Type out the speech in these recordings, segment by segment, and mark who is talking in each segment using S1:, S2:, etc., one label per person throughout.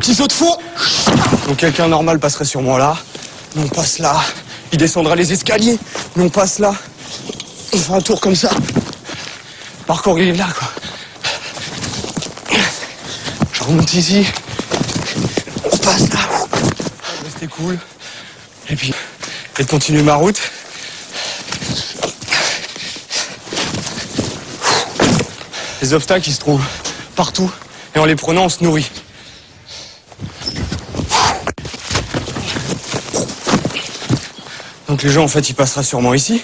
S1: petit saut de fond. Donc quelqu'un normal passerait sûrement là. Nous on passe là. Il descendra les escaliers. Nous on passe là. On fait un tour comme ça. Le parcours il est là quoi. Je remonte ici. On passe là. Rester cool. Et puis, de continuer ma route. Les obstacles ils se trouvent partout. Et en les prenant on se nourrit. Donc les gens en fait ils passera sûrement ici.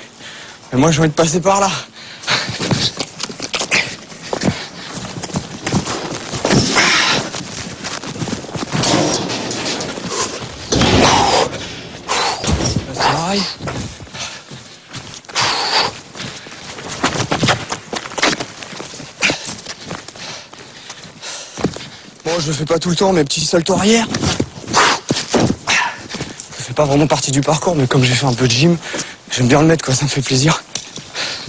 S1: Mais moi j'ai envie de passer par là. Pareil. Bon je le fais pas tout le temps mes petits saltos arrière. Pas vraiment partie du parcours, mais comme j'ai fait un peu de gym, j'aime bien le mettre, quoi, ça me fait plaisir.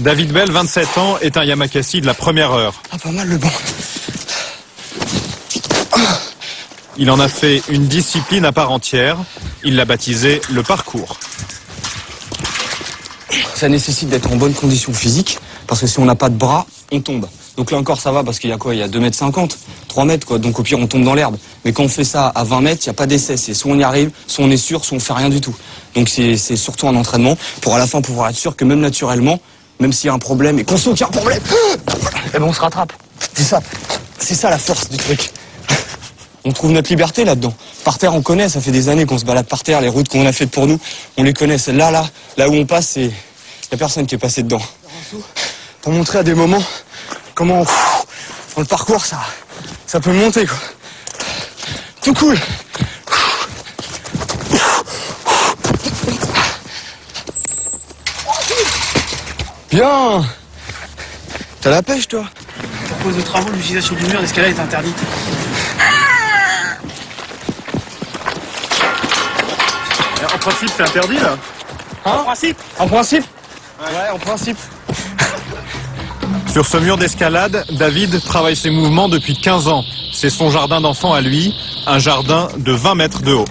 S2: David Bell, 27 ans, est un Yamakasi de la première heure.
S1: Ah, pas mal le banc.
S2: Il en a fait une discipline à part entière. Il l'a baptisé le parcours.
S1: Ça nécessite d'être en bonne condition physique, parce que si on n'a pas de bras, on tombe. Donc là encore ça va, parce qu'il y a quoi? Il y a 2,50 m, 3 mètres quoi, donc au pire on tombe dans l'herbe. Mais quand on fait ça à 20 mètres, il n'y a pas d'essai, c'est soit on y arrive, soit on est sûr, soit on fait rien du tout. Donc c'est surtout un entraînement, pour à la fin pouvoir être sûr que même naturellement, même s'il y a un problème, et qu'on sent qu'il y a un problème, eh ben on se rattrape. C'est ça la force du truc. On trouve notre liberté là-dedans. Par terre on connaît, ça fait des années qu'on se balade par terre, les routes qu'on a faites pour nous, on les connaît. Là où on passe, il n'y a personne qui est passé dedans. Pour montrer à des moments comment dans le parcours ça peut monter quoi. Tout cool. Bien. T'as la pêche toi?
S3: À cause de travaux, l'utilisation du mur d'escalade est interdite.
S2: En principe, c'est interdit là.
S1: Hein? En principe? En principe? Ouais, en principe.
S2: Sur ce mur d'escalade, David travaille ses mouvements depuis 15 ans. C'est son jardin d'enfant à lui, un jardin de 20 mètres de haut.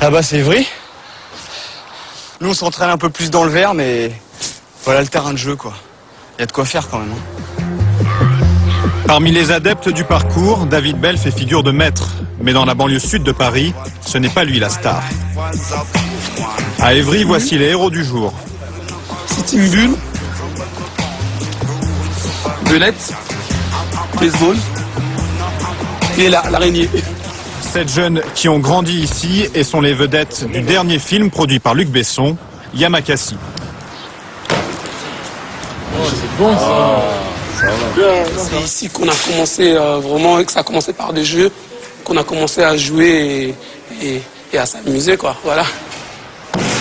S1: Là-bas c'est Évry. Nous on s'entraîne un peu plus dans le vert, mais voilà le terrain de jeu quoi. Il y a de quoi faire quand même.
S2: Parmi les adeptes du parcours, David Bell fait figure de maître. Mais dans la banlieue sud de Paris, ce n'est pas lui la star. À Évry, voici les héros du jour.
S4: C'est une bulle, belette, baseball et l'araignée.
S2: 7 jeunes qui ont grandi ici et sont les vedettes du dernier film produit par Luc Besson, Yamakasi.
S4: Oh, c'est bon ça. C'est ici qu'on a commencé vraiment, que ça a commencé par des jeux, qu'on a commencé à jouer et à s'amuser quoi, voilà.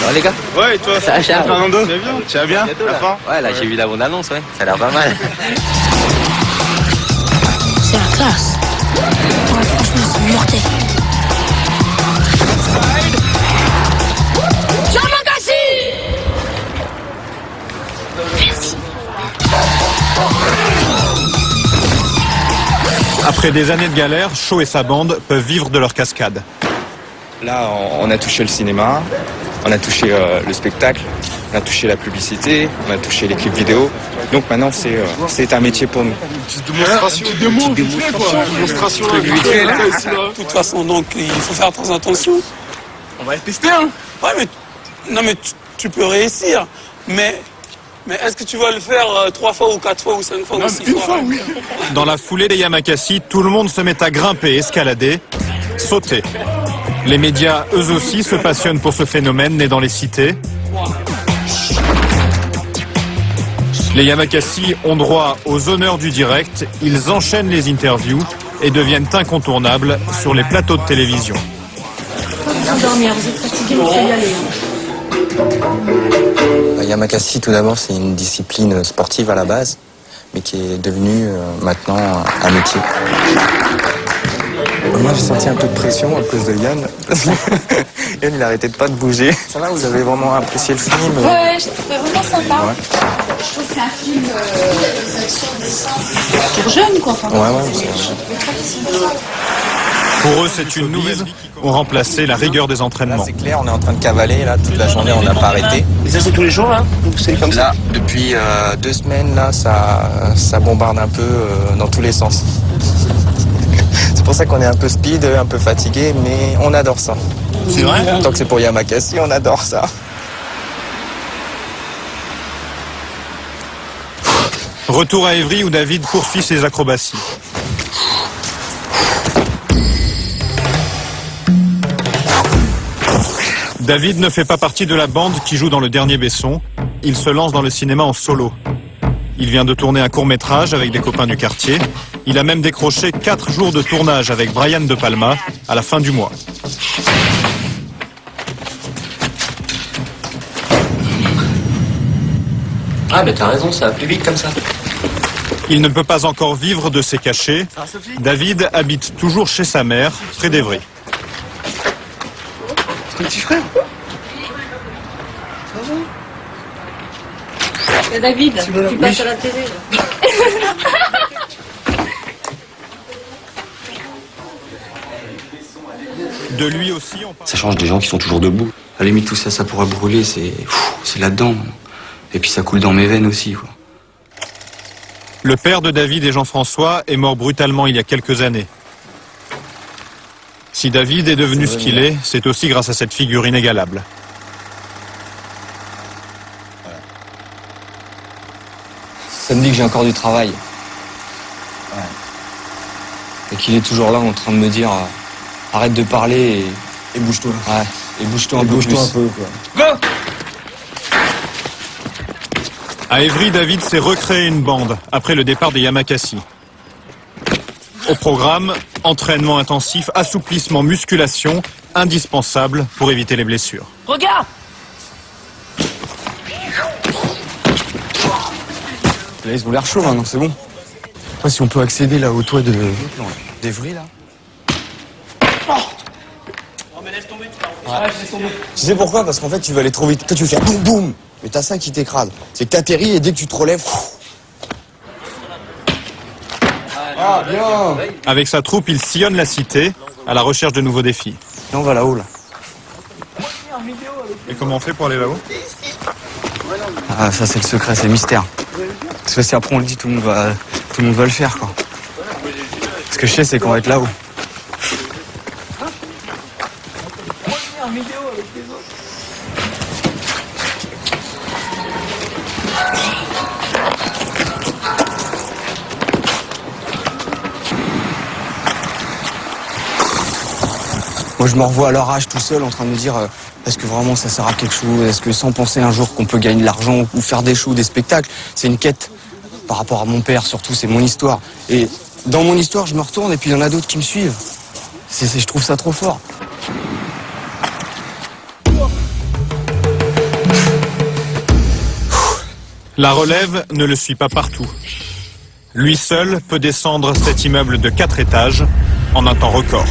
S5: Alors les gars?
S6: Ouais, et toi?
S5: Ça va, Charles?
S6: Fernando? Tu vas bien?
S5: La fin? Ouais, là j'ai vu la bande annonce, ouais. Ça a l'air pas mal.
S7: C'est la classe. Ouais, franchement, c'est mortel. Yamakasi! Merci.
S2: Après des années de galère, Shaw et sa bande peuvent vivre de leur cascade.
S8: Là, on a touché le cinéma, on a touché le spectacle, on a touché la publicité, on a touché les clips vidéo. Donc maintenant, c'est un métier pour nous.
S4: Démonstration. De toute façon, donc, il faut faire très attention.
S6: On va le tester, hein?
S4: Ouais, mais, non, mais tu peux réussir. Mais est-ce que tu vas le faire 3 fois ou 4 fois ou 5 fois ou 6 fois?
S6: Une fois, oui.
S2: Dans la foulée des Yamakasi, tout le monde se met à grimper, escalader, sauter. Les médias, eux aussi, se passionnent pour ce phénomène né dans les cités. Les Yamakasi ont droit aux honneurs du direct, ils enchaînent les interviews et deviennent incontournables sur les plateaux de télévision.
S7: dormir, vous êtes fatigué, il faut y aller.
S8: Yamakasi, tout d'abord, c'est une discipline sportive à la base, mais qui est devenue maintenant un métier. Moi, j'ai senti un peu de pression à cause de Yann. Yann, il n'arrêtait pas de bouger. Ça va, vous avez vraiment apprécié le film?
S7: Ouais, j'ai trouvé vraiment sympa.
S8: Ouais.
S7: Je trouve que c'est un film pour jeunes, quoi. Enfin,
S2: Pour eux, c'est une nouvelle vie qui ont remplacé la rigueur des entraînements.
S8: C'est clair, on est en train de cavaler, là, toute la journée, on n'a pas arrêté.
S3: Et ça, c'est tous les jours, là? Ou c'est comme ça?
S8: Là, depuis 2 semaines, là, ça bombarde un peu dans tous les sens. C'est pour ça qu'on est un peu speed, un peu fatigué, mais on adore ça.
S3: C'est vrai?
S8: Tant que c'est pour Yamakasi, on adore ça.
S2: Retour à Évry où David poursuit ses acrobaties. David ne fait pas partie de la bande qui joue dans Le Dernier Besson. Il se lance dans le cinéma en solo. Il vient de tourner un court-métrage avec des copains du quartier. Il a même décroché 4 jours de tournage avec Brian De Palma à la fin du mois.
S5: Ah, mais t'as raison, ça va plus vite comme ça.
S2: Il ne peut pas encore vivre de ses cachets. David habite toujours chez sa mère, près d'Évry.
S3: C'est ton petit frère?
S7: David, tu passes à la télé.
S2: De lui aussi, on parle.
S1: Ça change des gens qui sont toujours debout. À la limite, tout ça, ça pourrait brûler, c'est là-dedans. Et puis ça coule dans mes veines aussi, quoi.
S2: Le père de David et Jean-François est mort brutalement il y a quelques années. Si David est devenu ce qu'il est, c'est aussi grâce à cette figure inégalable.
S1: Ça me dit que j'ai encore du travail. Ouais. Et qu'il est toujours là en train de me dire arrête de parler et bouge-toi. Ouais. Et bouge-toi un peu plus.
S3: Go!
S2: À Évry, David s'est recréé une bande après le départ des Yamakasi. Au programme, entraînement intensif, assouplissement, musculation, indispensable pour éviter les blessures.
S7: Regarde!
S1: Là, ils ont l'air chauds, hein, donc c'est bon. Après, si on peut accéder là au toit d'Évry, là. Tu sais pourquoi? Parce qu'en fait, tu vas aller trop vite. Toi, tu vas faire boum boum. Mais t'as ça qui t'écrase. C'est que t'atterris et dès que tu te relèves. Ah, bien!
S2: Avec sa troupe, il sillonne la cité à la recherche de nouveaux défis.
S1: Et on va là-haut, là.
S2: Et comment on fait pour aller là-haut?
S1: Ah, ça, c'est le secret, c'est le mystère. Parce que si après on le dit, tout le monde va le faire, quoi. Ce que je sais, c'est qu'on va être là-haut. Moi, je me revois à leur âge tout seul en train de me dire est-ce que vraiment ça sert à quelque chose? Est-ce que sans penser un jour qu'on peut gagner de l'argent ou faire des shows, des spectacles? C'est une quête par rapport à mon père, surtout, c'est mon histoire. Et dans mon histoire, je me retourne et puis il y en a d'autres qui me suivent. Je trouve ça trop fort.
S2: La relève ne le suit pas partout. Lui seul peut descendre cet immeuble de 4 étages en un temps record.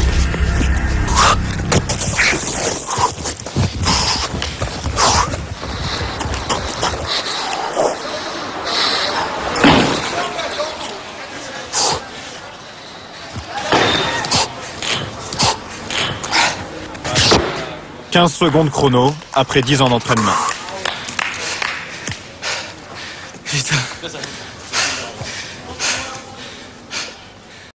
S2: « 15 secondes chrono après 10 ans d'entraînement. »
S1: Putain.